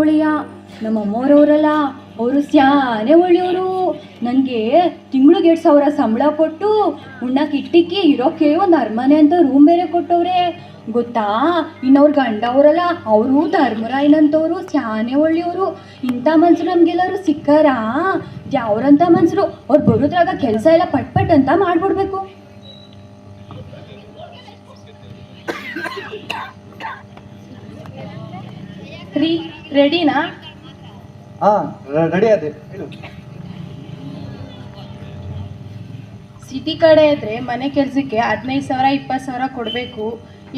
ಒಳ್ಳೆಯ ನಮ್ಮ ಅಮ್ಮೋರವರಲ್ಲ, ಅವರು ಸ್ಯಾನೆ ಒಳ್ಳೆಯವರು. ನನಗೆ ತಿಂಗ್ಳಿಗೆ 2,000 ಸಂಬಳ ಕೊಟ್ಟು ಉಣ್ಣಕ್ಕೆ ಇಟ್ಟಿಕ್ಕಿ ಇರೋಕ್ಕೆ ಒಂದು ಅರಮನೆ ಅಂತ ರೂಮ್ ಬೇರೆ ಕೊಟ್ಟವ್ರೆ ಗೊತ್ತಾ. ಇನ್ನವ್ರ ಗಂಡ ಅವರಲ್ಲ, ಅವರು ಧರ್ಮರಾಯನಂತವರು ಸ್ಯಾನೆ ಒಳ್ಳೆಯವರು. ಇಂಥ ಮನ್ಸರು ನಮಗೆಲ್ಲರೂ ಸಿಕ್ಕಾರಾ? ಯಾವ್ರಂಥ ಮನ್ಸರು, ಅವ್ರು ಬರೋದ್ರಾಗ ಕೆಲಸ ಎಲ್ಲ ಪಟ್ ಅಂತ ಮಾಡ್ಬಿಡ್ಬೇಕು. ರೀ ರೆಡಿನಾ? ರೆಡಿ ಅದೇ ಹೇಳು. ಸಿಟಿ ಕಡೆ ಇದ್ರೆ ಮನೆ ಕೆಲಸಕ್ಕೆ 15,000 20,000 ಕೊಡಬೇಕು.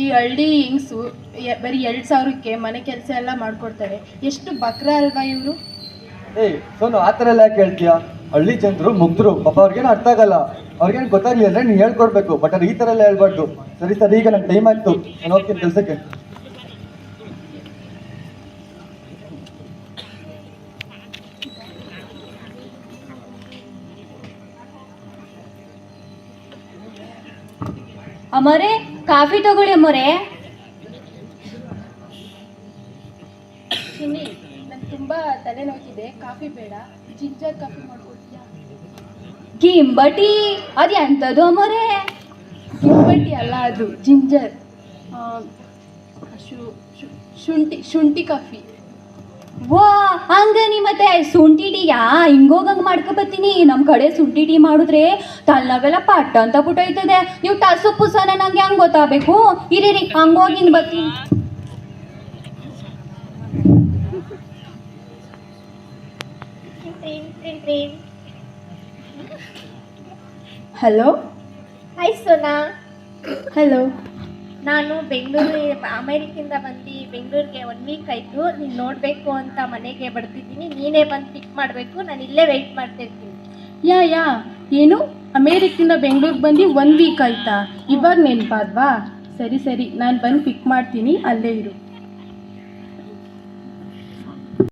ಈ ಹಳ್ಳಿ ಹೆಂಗ್ಸು ಬರೀ 2,000ಕ್ಕೆ ಮನೆ ಕೆಲಸ ಎಲ್ಲ ಮಾಡ್ಕೊಡ್ತಾರೆ. ಎಷ್ಟು ಬಕ್ರ ಅಲ್ವಾ ಇವರು? ಸೋನು ಆ ಥರ ಎಲ್ಲ ಯಾಕೆ ಹೇಳ್ತೀಯ? ಹಳ್ಳಿ ಜನರು ಮುಗ್ಧರು, ಪಾಪ ಅವ್ರಿಗೇನು ಅರ್ಥ ಆಗಲ್ಲ. ಅವ್ರಿಗೇನು ಗೊತ್ತಾಗ್ಲಿ ಅಂದರೆ ನೀನು ಹೇಳ್ಕೊಡ್ಬೇಕು. ಬಟ್ ಅದು ಈ ಥರ ಎಲ್ಲ ಹೇಳ್ಬಾರ್ದು. ಸರಿ ಸರಿ, ಈಗ ನಂಗೆ ಟೈಮ್ ಆಯ್ತು, ನಾನು ಹೋಗ್ತೀನಿ ಕೆಲಸಕ್ಕೆ. ಅಮ್ಮರೇ, ಕಾಫಿ ತಗೊಳ್ಳಿ ಅಮ್ಮರೇ. ಚಿನ್ನಿ, ನಂಗೆ ತುಂಬ ತಲೆನೋವಿದೆ, ಕಾಫಿ ಬೇಡ, ಜಿಂಜರ್ ಕಾಫಿ ಮಾಡ್ಕೊಡ್ತೀಯಾ? ಗಿಂಬಟಿ ಅದು ಎಂಥದ್ದು ಅಮ್ಮರೇ? ಗಿಂಬಟಿ ಅಲ್ಲ, ಅದು ಜಿಂಜರ್, ಶುಂಠಿ ಕಾಫಿ. ವಾ, ಹಂಗ ನೀ ಮತ್ತೆ ಶುಂಠಿ ಟೀಯಾ ಹಿಂಗೋಗಂಗೆ ಮಾಡ್ಕೊಬತ್ತೀನಿ. ನಮ್ಮ ಕಡೆ ಶುಂಠಿ ಟೀ ಮಾಡಿದ್ರೆ ತಲೆನಾಗೆಲ್ಲ ಪಟ್ಟ ಅಂತ ಪುಟ್ಟೋಯ್ತದೆ. ನೀವು ಟಸು ಪುಸನ ನಂಗೆ ಹೆಂಗೆ ಗೊತ್ತಾಗಬೇಕು? ಇರೀರಿ, ಹಂಗೋಗಿ ಬರ್ತೀನಿ. ಹಲೋ. ಹಾಯ್ ಸೋನಾ. ಹಲೋ. ನಾನು ಅಮೇರಿಕಿಂದ ಬಂದು ಬೆಂಗಳೂರಿಗೆ 1 ವೀಕ್ ಆಯಿತು. ನೀನು ನೋಡಬೇಕು ಅಂತ ಮನೆಗೆ ಬರ್ತಿದ್ದೀನಿ. ನೀನೇ ಬಂದು ಪಿಕ್ ಮಾಡಬೇಕು. ನಾನು ಇಲ್ಲೇ ವೆಯ್ಟ್ ಮಾಡ್ತಿರ್ತೀನಿ. ಯಾ ಏನು, ಅಮೇರಿಕಿಂದ ಬೆಂಗಳೂರಿಗೆ ಬಂದು 1 ವೀಕ್ ಆಯಿತಾ? ಇವಾಗ ನೆನಪಾದ್ವಾ? ಸರಿ ನಾನು ಬಂದು ಪಿಕ್ ಮಾಡ್ತೀನಿ, ಅಲ್ಲೇ ಇರು.